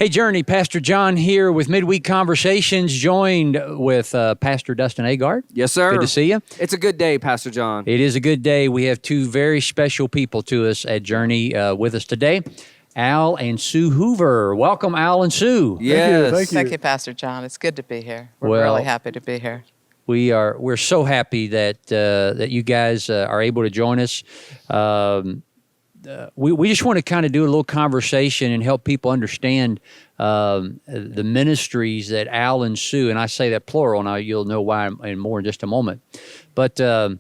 Hey, Journey, Pastor John here with Midweek Conversations, joined with Pastor Dustin Agard. Yes, sir. Good to see you. It's a good day, Pastor John. It is a good day. We have two very special people to us at Journey with us today, Al and Sue Hoover. Welcome, Al and Sue. Yes. Thank you, Pastor John. It's good to be here. We're Well, really happy to be here. We're so happy that that you guys are able to join us. We just want to kind of do a little conversation and help people understand the ministries that Al and Sue, and I say that plural, now you'll know why and more in just a moment. But Al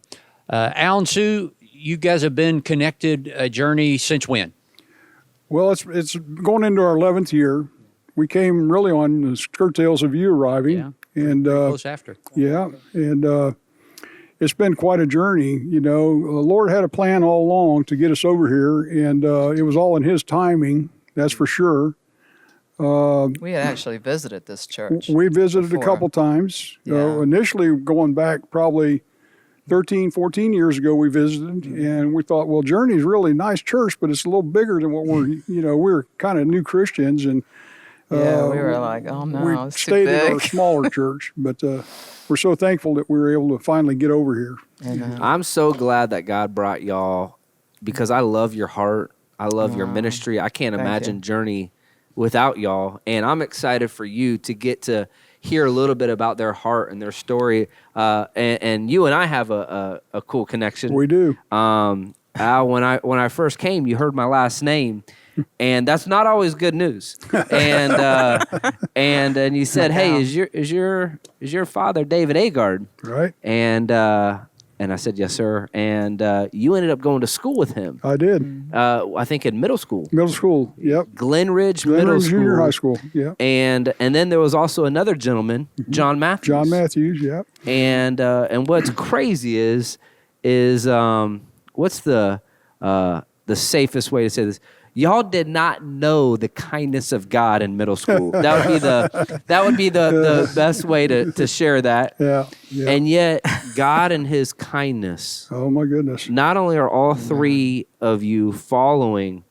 and Sue, you guys have been connected a Journey since when? Well, it's going into our 11th year. We came really on the skirtails of you arriving. And close after. Yeah, and it's been quite a journey. You know, the Lord had a plan all along to get us over here, and it was all in His timing, that's for sure. We had actually visited this church. We visited before. a couple times. Yeah. Initially, going back probably 13, 14 years ago, we visited, and we thought, well, Journey's really a nice church, but it's a little bigger than what we're kind of new Christians, and we were like, oh no, we it's too stayed big. in our smaller church, but we're so thankful that we were able to finally get over here. Amen. I'm so glad that God brought y'all because I love your heart. I love your ministry. I can't imagine Journey without y'all. And I'm excited for you to get to hear a little bit about their heart and their story. And you and I have a cool connection. We do. Al, when I first came, you heard my last name. And that's not always good news. And you said, "Hey, is your father David Agard?" Right. And I said, "Yes, sir." And you ended up going to school with him. I did. I think in middle school. Middle school. Yep. Glen Ridge Middle School. Junior high school. Yeah. And then there was also another gentleman, John Matthews. John Matthews. Yep. And what's crazy is what's the safest way to say this? Y'all did not know the kindness of God in middle school. That would be the best way to share that. Yeah. And yet, God and His kindness. Oh my goodness. Not only are all three of you following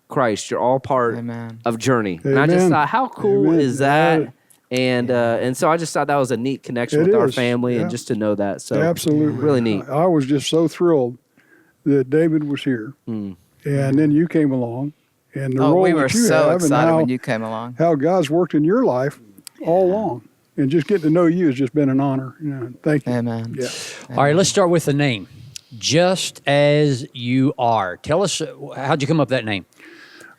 Christ, you're all part Amen. of Journey. Amen. And I just thought, how cool Amen. is that? Yeah. And so I just thought that was a neat connection It with our is. family, Yeah. and just to know that. So Absolutely. really neat. I was just so thrilled that David was here, and then you came along, and the role we were that you so have, and excited how, when you came along. how God's worked in your life all along, and just getting to know you has just been an honor. Thank you. Amen. Yeah. All right, let's start with the name. Just As You Are. Tell us, how'd you come up with that name?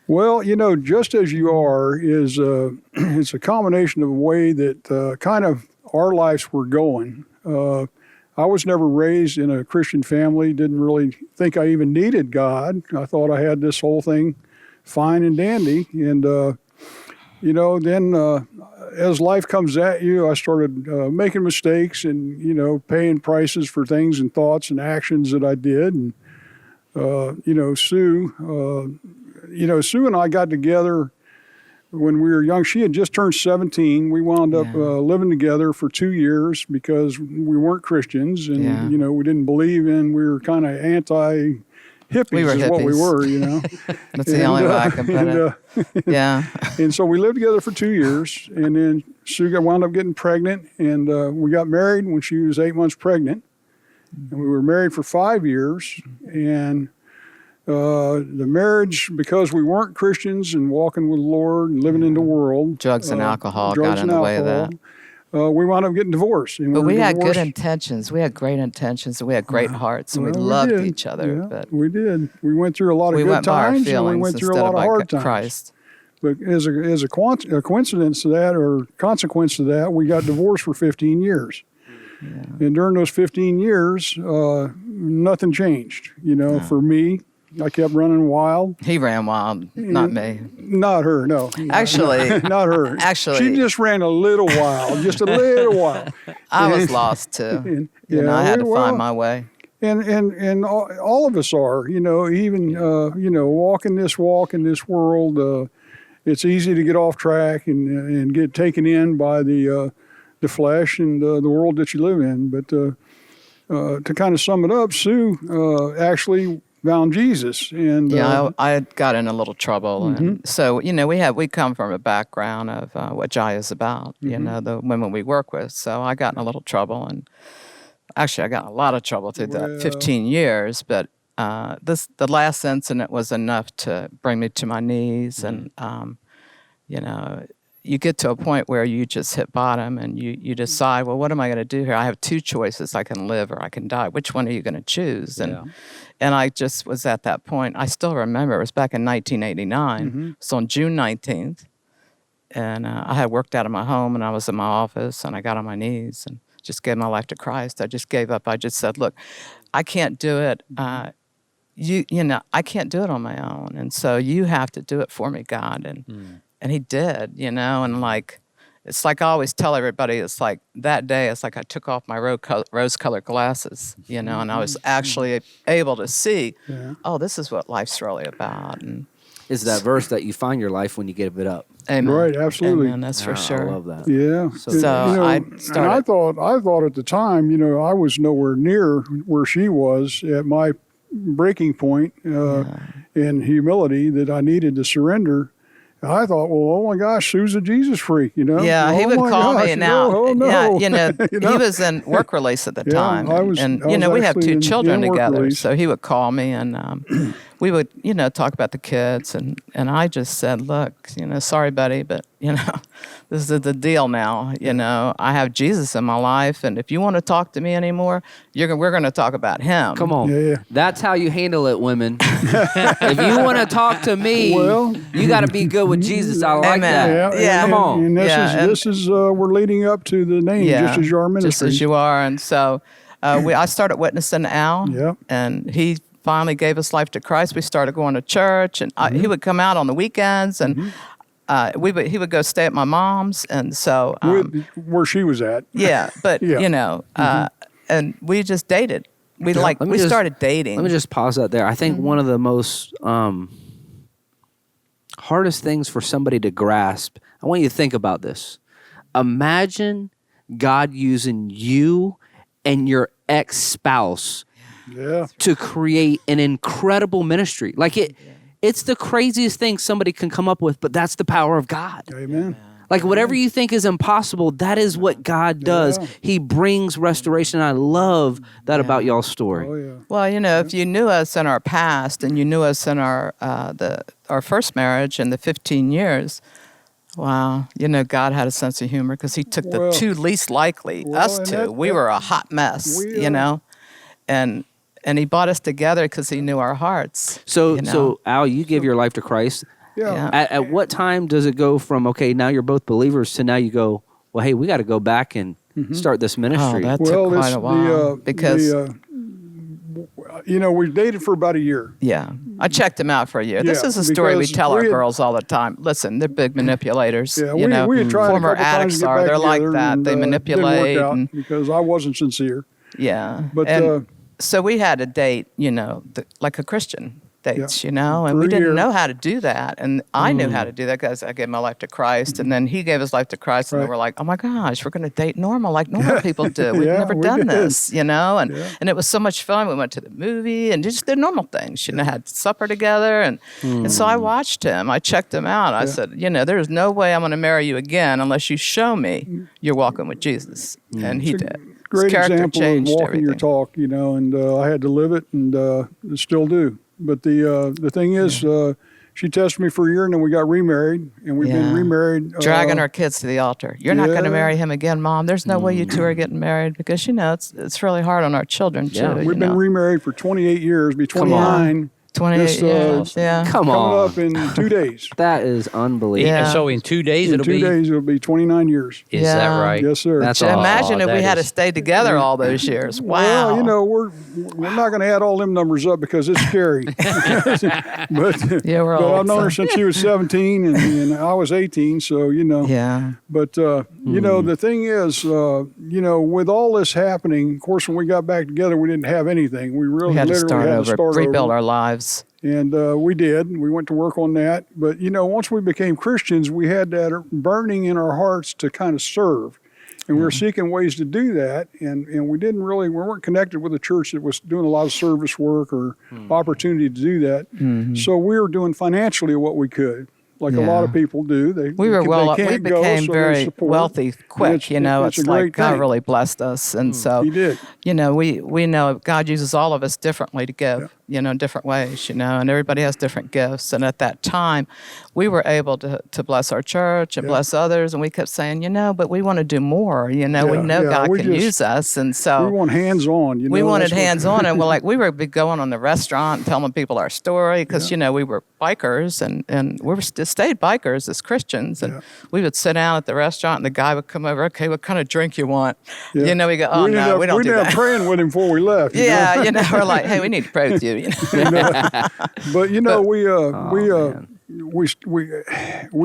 Well, just as you are is it's a combination of a way that kind of our lives were going. I was never raised in a Christian family, didn't really think I even needed God. I thought I had this whole thing fine and dandy. And, then as life comes at you, I started making mistakes and, paying prices for things and thoughts and actions that I did. And, Sue and I got together when we were young. She had just turned 17. We wound up living together for 2 years because we weren't Christians, and we didn't believe in. We were kind of anti-hippies, We were is what we hippies. were. That's the only way I can put it. Yeah. And so we lived together for 2 years, and then Sue wound up getting pregnant, and we got married when she was 8 months pregnant, and we were married for 5 years, and the marriage, because we weren't Christians and walking with the Lord and living in the world. Drugs and alcohol got in the way of that. We wound up getting divorced. But we had good intentions. We had great intentions, and we had great hearts, and we loved each other. Yeah, but we did. We went through a lot of we good went by our times, and we feelings went through a instead lot of of by hard times. Christ. But as a coincidence to that, or consequence to that, we got divorced for 15 years. Yeah. And during those 15 years, nothing changed. For me, I kept running wild. He ran wild, not me. Not her, no. Actually, not her. Actually, she just ran a little wild, just a little wild. I was lost too. I had to find my way. And all of us are, even walking this walk in this world. It's easy to get off track and get taken in by the flesh and the world that you live in. But to kind of sum it up, Sue actually found Jesus. And Yeah, I got in a little trouble, and so we come from a background of what Jai is about. The women we work with. So I got in a little trouble, and actually I got in a lot of trouble through that 15 years. But the last incident was enough to bring me to my knees, and you get to a point where you just hit bottom, and you decide, well, what am I going to do here? I have two choices: I can live or I can die. Which one are you going to choose? And I just was at that point. I still remember it was back in 1989. So on June 19th, and I had worked out of my home, and I was in my office, and I got on my knees and just gave my life to Christ. I just gave up. I just said, look, I can't do it. I can't do it on my own, and so you have to do it for me, God. And He did, and like. It's like I always tell everybody, it's like that day, it's like I took off my rose-colored glasses, and I was actually able to see, oh, this is what life's really about. And It's that verse that you find your life when you give it up. Amen. Right, absolutely. Amen, that's for sure. I love that. Yeah. So I started. And I thought at the time, I was nowhere near where she was at my breaking point in humility that I needed to surrender. I thought, well, oh my gosh, Sue's a Jesus freak, Yeah, he would call me now. Oh, no. Yeah, he was in work release at the time. I was we have two children in work together, release. so he would call me and we would, talk about the kids, and I just said, look, sorry, buddy, but this is the deal now. I have Jesus in my life, and if you want to talk to me anymore, we're going to talk about Him. Come on. Yeah. That's how you handle it, women. If you want to talk to me, you got to be good with Jesus. I like Amen. that. Yeah. Come on. And this is we're leading up to the name, just as you are ministry. Just as you are. And so I started witnessing Al, and he finally gave his life to Christ. We started going to church, and he would come out on the weekends, and he would go stay at my mom's, and so where she was at. Yeah, but and we just dated. We started dating. Let me just pause that there. I think one of the most hardest things for somebody to grasp, I want you to think about this. Imagine God using you and your ex-spouse to create an incredible ministry. Like it's the craziest thing somebody can come up with, but that's the power of God. Amen. Like whatever you think is impossible, that is what God does. He brings restoration. I love that about y'all's story. Oh, yeah. Well, if you knew us in our past and you knew us in our first marriage and the 15 years, wow, God had a sense of humor because He took the two least likely, us two. We were a hot mess, and He brought us together because He knew our hearts. So Al, you give your life to Christ. Yeah. At what time does it go from, okay, now you're both believers, to now you go, well, hey, we got to go back and start this ministry? Oh, that took quite a while because we dated for about a year. Yeah, I checked him out for a year. This is a story we tell our girls all the time. Listen, they're big manipulators. Yeah, we had tried former a couple addicts times to get back they're like together, that. and, They manipulate. didn't work out because I wasn't sincere. Yeah, But so we had a date, like a Christian dates, and For we a didn't year. know how to do that, and I knew how to do that because I gave my life to Christ, and then he gave his life to Christ, and then we're like, oh my gosh, we're going to date normal like normal people do. We've never we done did. this, and it was so much fun. We went to the movie and just did normal things. Had supper together, and so I watched him. I checked him out. I said, there's no way I'm going to marry you again unless you show me you're walking with Jesus, and he did. Great His character example of changed walking your everything. talk, and I had to live it, and still do. But the thing is, she tested me for a year, and then we got remarried, and we've been remarried. Dragging our kids to the altar. You're not going to marry him again, Mom. There's no way you two are getting married because it's really hard on our children too. We've been remarried for 28 years, be 29. 28 years. Yeah. Come Coming on. up in 2 days. That is unbelievable. Yeah. And so in 2 days, In it'll 2 be. days, it'll be 29 years. Is that right? Yes, sir. That's So awesome. imagine if we that had to is- stay together all those years. Wow. Well, we're not going to add all them numbers up because it's scary. but Yeah, we're but old, I've known her so- since she was 17, and I was 18. So Yeah. But the thing is, with all this happening, of course, when we got back together, we didn't have anything. We really We had to literally start had over, to start rebuild over. our lives. And we did. We went to work on that. But once we became Christians, we had that burning in our hearts to kind of serve. And we were seeking ways to do that, and we weren't connected with a church that was doing a lot of service work or opportunity to do that. So we were doing financially what we could, like a lot of people do. We became very wealthy quick. It's like God really blessed us, and so He did. We know God uses all of us differently to give. In different ways, and everybody has different gifts. And at that time, we were able to bless our church and bless others. And we kept saying, but we want to do more. We know God can use us. And so we want hands-on. We wanted hands-on. And we were going on the restaurant and telling people our story because, we were bikers and we stayed bikers as Christians. And we would sit down at the restaurant and the guy would come over, okay, what kind of drink you want? We go, we don't do that. We ended up praying with him before we left. We're like, hey, we need to pray with you. But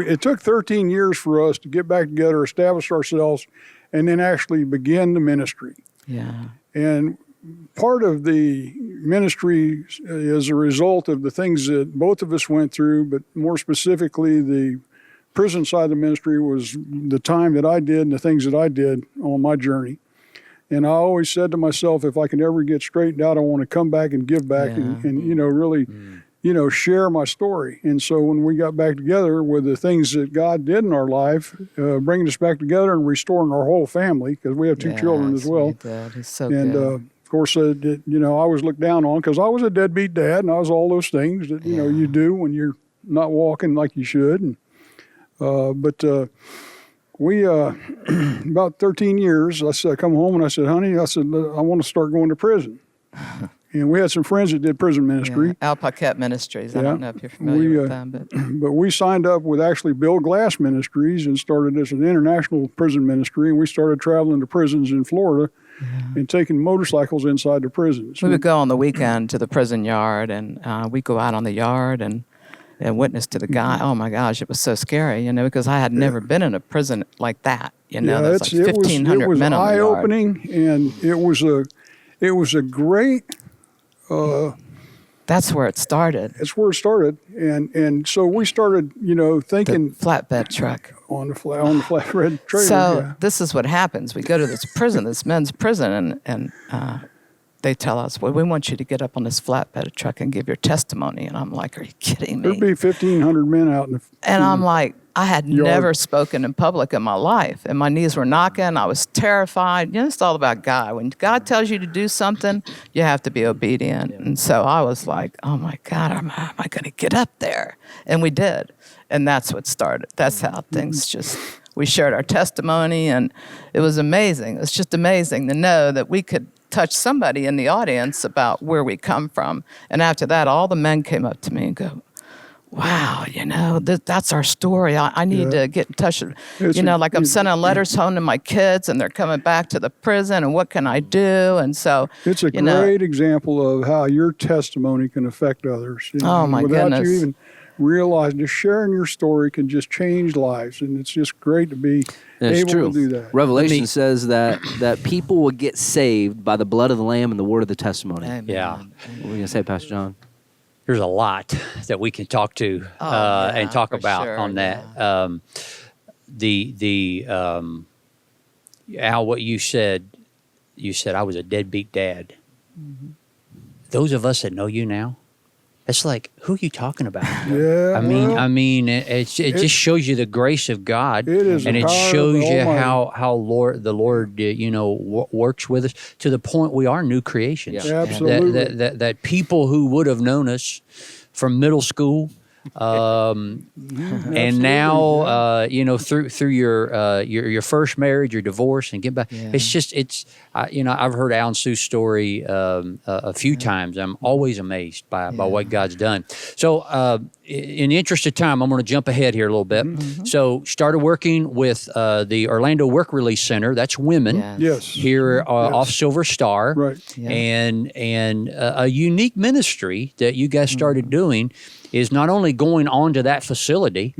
it took 13 years for us to get back together, establish ourselves, and then actually begin the ministry. Yeah. And part of the ministry is a result of the things that both of us went through, but more specifically, the prison side of the ministry was the time that I did and the things that I did on my journey. And I always said to myself, if I can ever get straightened out, I want to come back and give back and really, share my story. And so when we got back together with the things that God did in our life, bringing us back together and restoring our whole family, because we have two children as well. He's so and good. Of course, I was looked down on because I was a deadbeat dad, and I was all those things that, you do when you're not walking like you should. And, we, about 13 years, I come home and I said, honey, I want to start going to prison. And we had some friends that did prison ministry. Al Paquette Ministries. I don't know if you're familiar with them. But we signed up with actually Bill Glass Ministries and started as an international prison ministry. And we started traveling to prisons in Florida and taking motorcycles inside the prisons. We would go on the weekend to the prison yard, and we'd go out on the yard and witness to the guy. Oh my gosh, it was so scary, because I had never been in a prison like that. There's like 1,500 it was men on the yard. eye-opening, and it was a great. That's where it started. That's where it started, and so we started, thinking the flatbed truck on the flatbed trailer. So this is what happens. We go to this prison, this men's prison, and they tell us, well, we want you to get up on this flatbed truck and give your testimony. And I'm like, are you kidding me? There'd be 1,500 men out in the And I'm like, I had yard. never spoken in public in my life. And my knees were knocking. I was terrified. It's all about God. When God tells you to do something, you have to be obedient. And so I was like, oh, my God, am I going to get up there? And we did. And that's what started. That's how things we shared our testimony. And it was amazing. It's just amazing to know that we could touch somebody in the audience about where we come from. And after that, all the men came up to me and go, wow, that's our story. I need to get in touch. I'm sending letters home to my kids, and they're coming back to the prison, and what can I do? And so it's a great example of how your testimony can affect others. Oh, my without goodness. You even realizing, just sharing your story can just change lives, and it's just great to be able to do that. Revelation says that people will get saved by the blood of the Lamb and the word of the testimony. Amen. Yeah. What are you going to say, Pastor John? There's a lot that we can talk to and talk about on that. Al, what you said I was a deadbeat dad. Mm-hmm. Those of us that know you now, it's like, who are you talking about? Yeah, I mean, it just shows you the grace of God, it is, and it shows you how the Lord works with us to the point we are new creations. Yeah, absolutely. That people who would have known us from middle school, and now through your first marriage, your divorce, and get back. Yeah. I've heard Al and Sue's story a few times. I'm always amazed by what God's done. So in the interest of time, I'm going to jump ahead here a little bit. Mm-hmm. So started working with the Orlando Work Release Center. That's women. Yes. Here off Silver Star. Right. Yeah. And a unique ministry that you guys started doing is not only going onto that facility,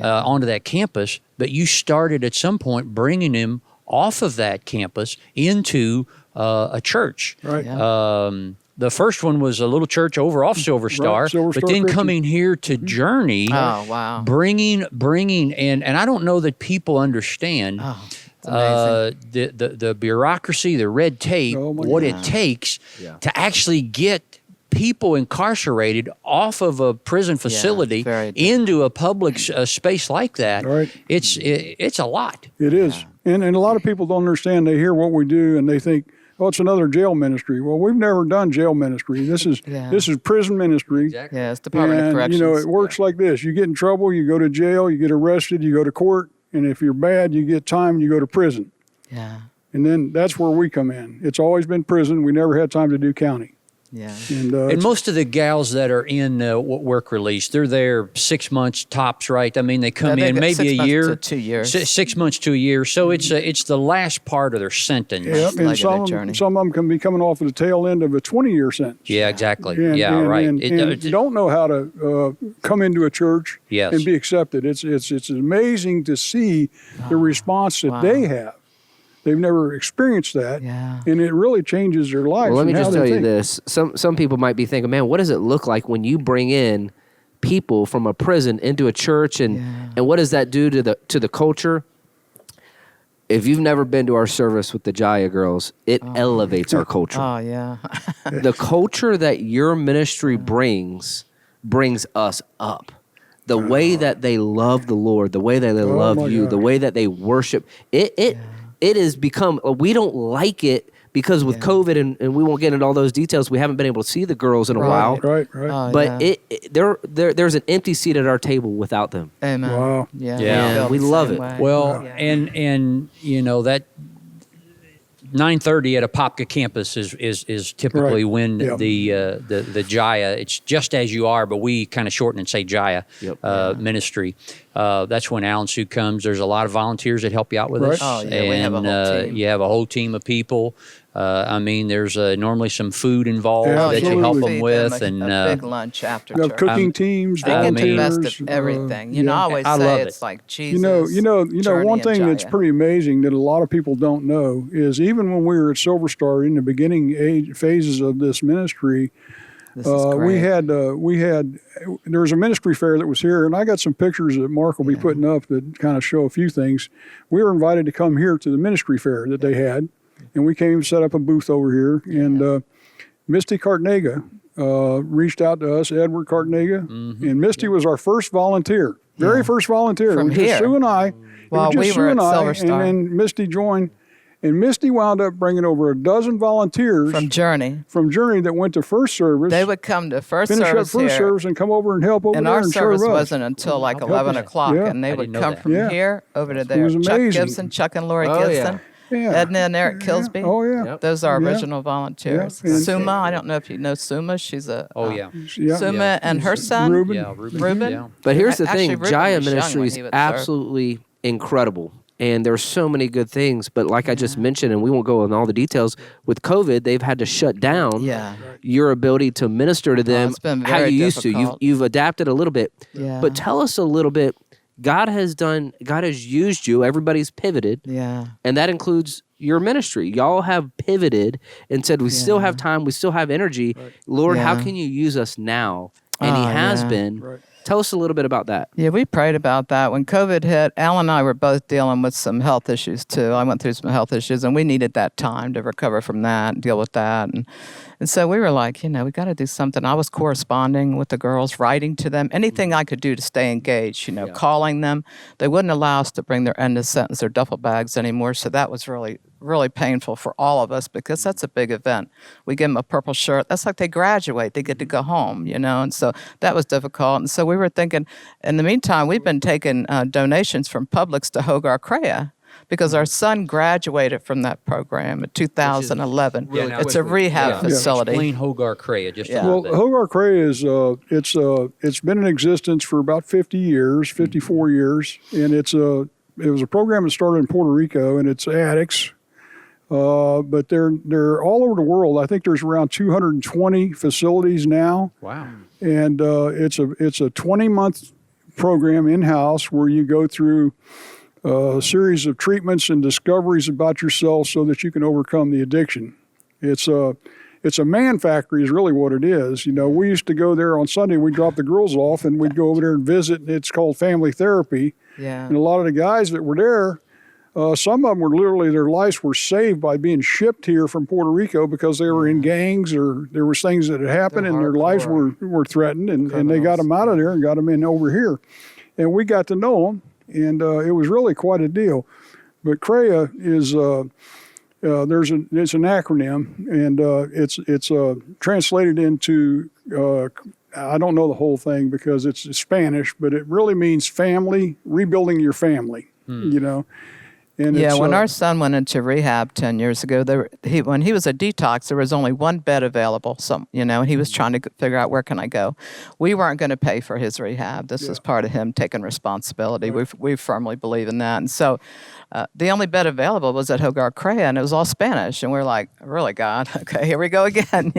onto that campus, but you started at some point bringing them off of that campus into a church. Right. Yeah. The first one was a little church over off Silver Star, but then coming here to Journey, oh, wow. bringing, and I don't know that people understand the bureaucracy, the red tape, what it takes to actually get people incarcerated off of a prison facility into a public space like that. Right. It's a lot. It is. And a lot of people don't understand. They hear what we do and they think, oh, it's another jail ministry. Well, we've never done jail ministry. This is prison ministry. Exactly. Yeah, it's Department of And, Corrections. it works like this. You get in trouble, you go to jail, you get arrested, you go to court, and if you're bad, you get time and you go to prison. Yeah. And then that's where we come in. It's always been prison. We never had time to do county. Yeah. And most of the gals that are in work release, they're there 6 months tops, right? I mean, they come in maybe a year, to 2 years, 6 months to a year. So it's the last part of their sentence. Yep. And like some of them can be coming off of the tail end of a 20-year sentence. Yeah, exactly. And, right. And don't know how to come into a church and be accepted. It's amazing to see the response that they have. They've never experienced that, and it really changes their life. Well, let me just tell you this. Some people might be thinking, man, what does it look like when you bring in people from a prison into a church, and what does that do to the culture? If you've never been to our service with the Jaya girls, it elevates our culture. Oh, yeah. The culture that your ministry brings us up. The way that they love the Lord, the way that they love you, the way that they worship, it has become, we don't like it because with COVID, and we won't get into all those details, we haven't been able to see the girls in a while. Right. But there's an empty seat at our table without them. Amen. Wow. Yeah. We love it. Well, and that 9:30 at a Apopka campus is typically when the Jaya, it's just as you are, but we kind of shorten and say Jaya ministry. That's when Alan Sue comes. There's a lot of volunteers that help you out with us. Oh, yeah, and we have a whole team. You have a whole team of people. There's normally some food involved that you help them with, and a big lunch after church. Cooking teams, They get the volunteers. best of everything. I always I say love it's it. like Jesus. One thing that's pretty amazing that a lot of people don't know is even when we were at Silver Star in the beginning phases of this ministry, This is great. there was a ministry fair that was here, and I got some pictures that Mark will be putting up that kind of show a few things. We were invited to come here to the ministry fair that they had, and we came and set up a booth over here. And Misty Cartnega reached out to us, Edward Cartnega, and Misty was our first volunteer, first volunteer. From It was just here. Sue and I. While it was we just were Sue at and I, Silver Star. and then Misty joined. And Misty wound up bringing over a dozen volunteers From Journey. that went to first service. They would come to first finish service up first here. service and come over and help over And there our and service serve us. wasn't until like 11 o'clock, Yeah. and they I would didn't know come that. from Yeah. here over to there. was Chuck amazing. Gibson, Chuck and Lori Oh, Gibson, Yeah. Edna and Eric Kilsby. Oh, yeah. Those are Yeah. original volunteers. Yeah. And- Suma, I don't know if you know Suma. She's a Yeah. Suma and her son. Ruben. Yeah, Ruben. Ruben? Yeah. But here's the Actually, thing, Ruben Jaya was young when Ministry is he would serve. absolutely incredible. And there's so many good things. But like I just mentioned, and we won't go into all the details, with COVID, they've had to shut down Yeah. your ability to minister to them it's been how very you used to. difficult. You've adapted a little bit. Yeah. But tell us a little bit, God has used you, everybody's pivoted, Yeah. and that includes your ministry. Y'all have pivoted and said, we still have time, we still have energy. Lord, how Yeah. can you use us now? And he Oh, has yeah. been. Right. Tell us a little bit about that. Yeah, we prayed about that. When COVID hit, Al and I were both dealing with some health issues too. I went through some health issues, and we needed that time to recover from that and deal with that. And so we were like, we got to do something. I was corresponding with the girls, writing to them, anything I could do to stay engaged, calling them. They wouldn't allow us to bring their end of sentence, their duffel bags anymore. So that was really, really painful for all of us because that's a big event. We give them a purple shirt. That's like they graduate. They get to go home, and so that was difficult. And so we were thinking, in the meantime, we've been taking donations from Publix to Hogar Crea because our son graduated from that program in 2011. Really It's a rehab facility. Explain Hogar Crea just a Yeah. little Well, bit. Hogar Crea is it's been in existence for about 50 years, 54 years, and it was a program that started in Puerto Rico, and it's addicts. But they're all over the world. I think there's around 220 facilities now. Wow. And it's a 20-month program in-house where you go through a series of treatments and discoveries about yourself so that you can overcome the addiction. It's a man factory is really what it is. We used to go there on Sunday. We'd drop the girls off, and we'd go over there and visit. It's called family therapy. Yeah. And a lot of the guys that were there, Some of them were literally, their lives were saved by being shipped here from Puerto Rico because they were in gangs or there was things that had happened and their lives were threatened, and they got them out of there and got them in over here. And we got to know them, and it was really quite a deal. But CREA is, it's an acronym, and it's translated into, I don't know the whole thing because it's Spanish, but it really means family, rebuilding your family, you know. And when our son went into rehab 10 years ago, when he was a detox, there was only one bed available. So, and he was trying to figure out, where can I go? We weren't going to pay for his rehab. This was part of him taking responsibility. Right. We firmly believe in that. And so the only bed available was at Hogar CREA, and it was all Spanish. And we're like, really, God? Okay, here we go again.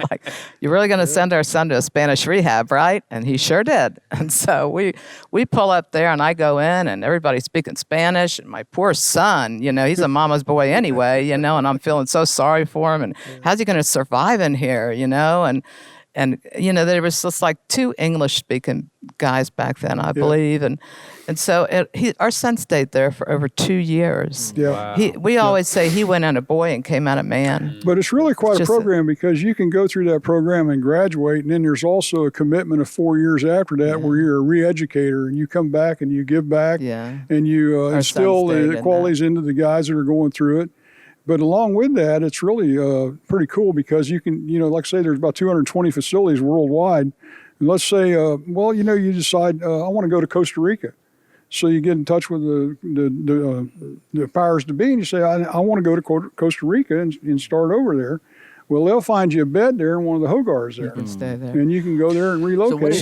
Like, you're really going to send our son to a Spanish rehab, right? And he sure did. And so we pull up there, and I go in, and everybody's speaking Spanish, and my poor son, he's a mama's boy anyway, and I'm feeling so sorry for him, and how's he going to survive in here, and there was just like 2 English-speaking guys back then, I believe, and so our son stayed there for over 2 years. Yeah, wow. We always say he went in a boy and came out a man. But it's really quite a program because you can go through that program and graduate, and then there's also a commitment of 4 years after that where you're a re-educator and you come back and you give back, and you instill the qualities into the guys that are going through it. But along with that, it's really pretty cool because you can, like I say, there's about 220 facilities worldwide. And let's say, you decide, I want to go to Costa Rica. So you get in touch with the powers to be, and you say, I want to go to Costa Rica and start over there. Well, they'll find you a bed there in one of the Hogars there. You can stay there. And you can go there and relocate.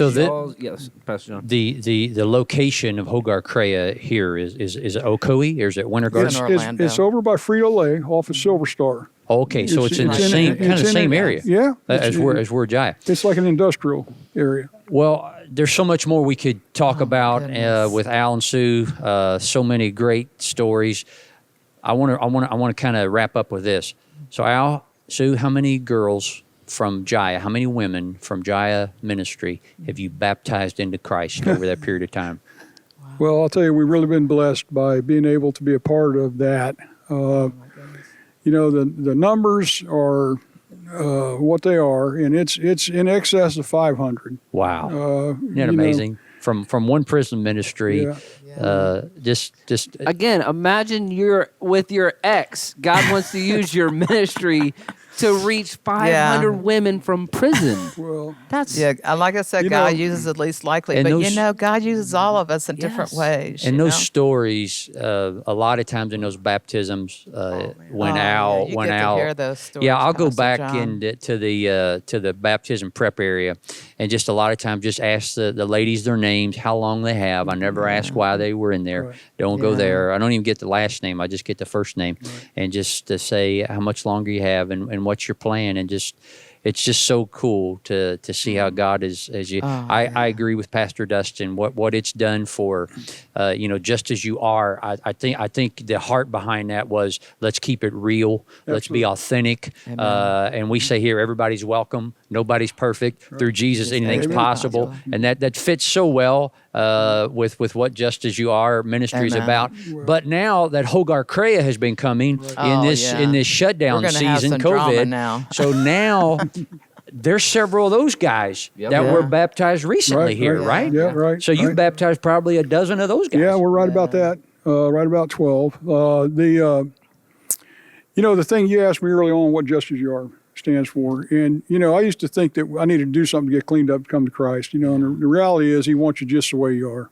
Yes, Pastor John. The location of Hogar CREA here is it Ocoee or is it Winter Garden? It's in Orlando. It's over by Frito-Lay off of Silver Star. Okay, so it's in the same area. Yeah. As we're Jaya. It's like an industrial area. Well, there's so much more we could talk about with Al and Sue. So many great stories. I want to kind of wrap up with this. So Al, Sue, how many girls from Jaya, how many women from Jaya Ministry have you baptized into Christ over that period of time? Well, I'll tell you, we've really been blessed by being able to be a part of that. The numbers are what they are, and it's in excess of 500. Wow. Isn't that amazing? From one prison ministry, just again, imagine you're with your ex. God wants to use your ministry to reach 500 women from prison. Well, that's like I said, God uses the least likely, but God uses all of us in different ways. And those stories, a lot of times in those baptisms, when Al, hear those stories, I'll go Pastor back John. to the baptism prep area, and just a lot of times just ask the ladies their names, how long they have. I never ask why they were in there. Right. Don't go there. I don't even get the last name. I just get the first name, and just to say how much longer you have and what's your plan, and it's just so cool to see how God is as you. I agree with Pastor Dustin. What it's done for, just as you are. I think the heart behind that was let's keep it real. Absolutely. Let's be authentic. And we say here everybody's welcome. Nobody's perfect. Right. Through Jesus, anything's possible. And that fits so well with what Just As You Are ministry is about. But now that Hogar CREA has been coming in this shutdown season, COVID. Now. So now there's several of those guys that were baptized recently here, right? Yeah, right. So you've baptized probably a dozen of those guys. Yeah, we're right about that. Right about 12. The thing you asked me early on, what Just As You Are stands for, and I used to think that I needed to do something to get cleaned up to come to Christ. And the reality is, He wants you just the way you are,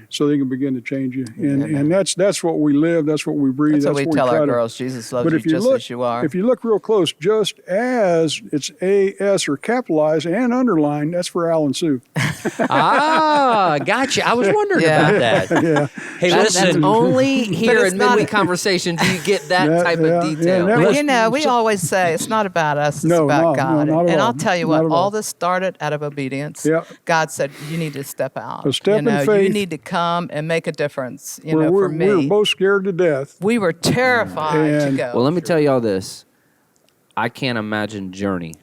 so He can begin to change you. And that's what we live. That's what we breathe. That's what we tell our girls. To, Jesus loves you just as you are. If you look real close, just as it's A-S or capitalized and underlined, that's for Al and Sue. Gotcha. I was wondering about that. Hey, listen. That's only here in Midweek Conversation do you get that type of detail. We always say it's not about us, it's about God. And I'll tell you what, all this started out of obedience. Yep. God said, you need to step out. A step in faith. You need to come and make a difference. For me. We were both scared to death. We were terrified to go. Well, let me tell y'all this. I can't imagine Journey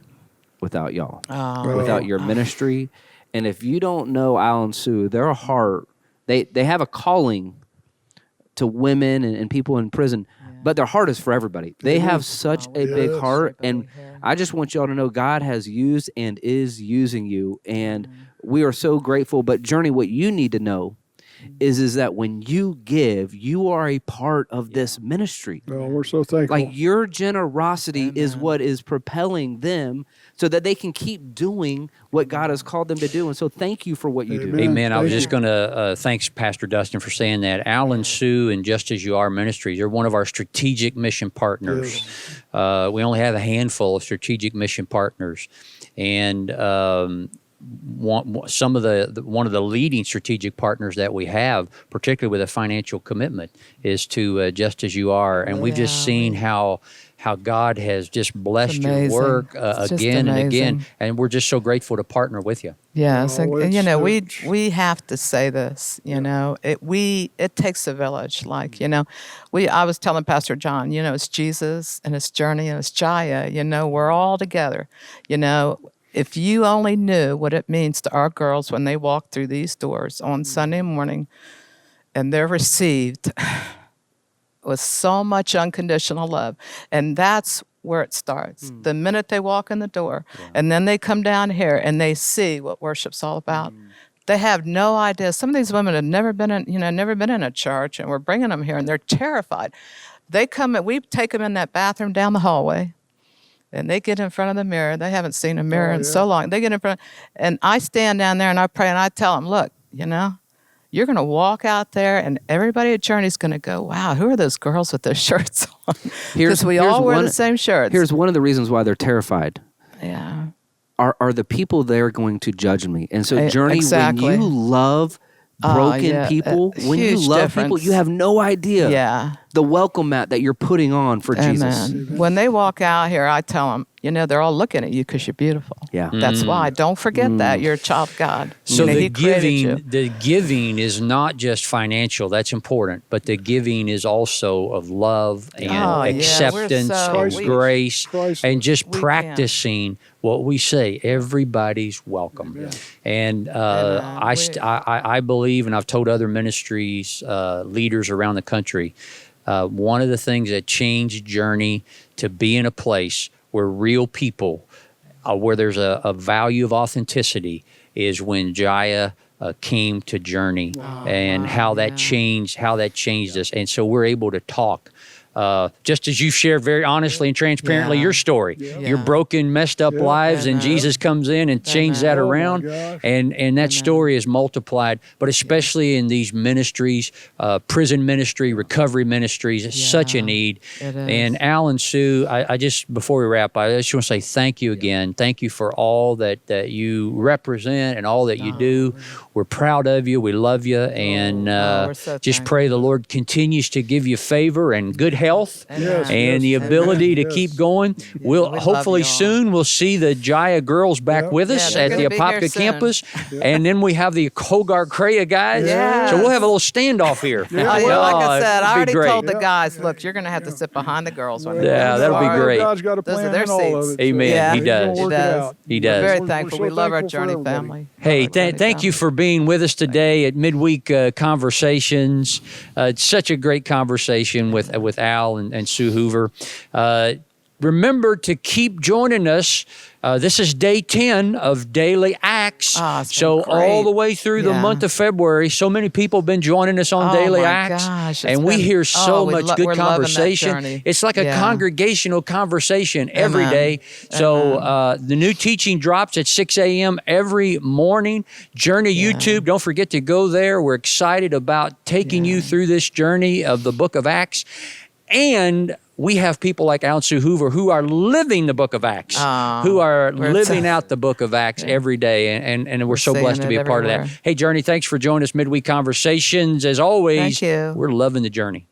without y'all, without your ministry. And if you don't know Al and Sue, their heart, they have a calling, to women and people in prison, but their heart is for everybody. They have such a big heart, and I just want y'all to know God has used and is using you, and we are so grateful. But Journey, what you need to know is that when you give, you are a part of this ministry. Well, we're so thankful. Like your generosity is what is propelling them so that they can keep doing what God has called them to do. And so thank you for what you do. Amen. I was Thank just going to thanks Pastor Dustin for saying that. Alan, Sue, and Just As You Are Ministries are one of our strategic mission partners. We only have a handful of strategic mission partners, and one of the leading strategic partners that we have, particularly with a financial commitment, is to Just As You Are, and we've just seen how God has just blessed your work again and again, and we're just so grateful to partner with you. Yes, Oh, and you know, it's- we have to say this. You know, it takes a village. Like, you know, I was telling Pastor John, you know, it's Jesus and it's Journey and it's Jaya. You know, we're all together. You know, if you only knew what it means to our girls when they walk through these doors on Sunday morning, and they're received with so much unconditional love, and that's where it starts. The minute they walk in the door, and then they come down here and they see what worship's all about. They have no idea. Some of these women have never been in a church, and we're bringing them here, and they're terrified. They come, and we take them in that bathroom down the hallway, and they get in front of the mirror. They haven't seen a mirror in so long. They get in front, and I stand down there and I pray and I tell them, look, you know, you're going to walk out there and everybody at Journey's going to go, wow, who are those girls with those shirts on? Because we all wear the same shirts. Here's one of the reasons why they're terrified. Yeah. Are the people there going to judge me? And so Journey, exactly. when you love broken people, when you huge love people, difference. you have no idea the welcome mat that you're putting on for Jesus. When they walk out here, I tell them, you know, they're all looking at you because you're beautiful. Yeah. That's why. Don't forget that. You're a child of God. So You know, the He created you. giving is not just financial. That's important, but the giving is also of love and acceptance and grace, and just practicing what we say. Everybody's welcome, and I believe, and I've told other ministries leaders around the country. One of the things that changed Journey to be in a place where real people, where there's a value of authenticity, is when Jaya came to Journey, and how that changed us. And so we're able to talk. Just as you share very honestly and transparently your story, your broken, messed up lives, and Jesus comes in and changes that around, and that story is multiplied. But especially in these ministries, prison ministry, recovery ministries, it's such a need. And Alan, Sue, I just, before we wrap, I just want to say thank you again. Thank you for all that you represent and all that you do. We're proud of you. We love you, and just pray the Lord continues to give you favor and good health and the ability to keep going. We'll hopefully soon we'll see the Jaya girls back with us at the Apopka campus, and then we have the Hogar Crea guys. So we'll have a little standoff here. Like I said, I already told the guys, look, you're going to have to sit behind the girls. That'll be great. God's got a plan in all of it. Amen. He does. He does. We're very thankful. We love our Journey family. Hey, thank you for being with us today at Midweek Conversations. It's such a great conversation with Al and Sue Hoover. Remember to keep joining us. This is day 10 of Daily Acts. So all the way through the month of February, so many people have been joining us on Daily Acts. And we hear so much good conversation. It's like a congregational conversation every day. So the new teaching drops at 6 a.m. every morning. Journey YouTube, don't forget to go there. We're excited about taking you through this journey of the book of Acts. And we have people like Al and Sue Hoover who are living the book of Acts, who are living out the book of Acts every day. And we're so blessed to be a part of that. Hey, Journey, thanks for joining us, Midweek Conversations. As always, we're loving the journey.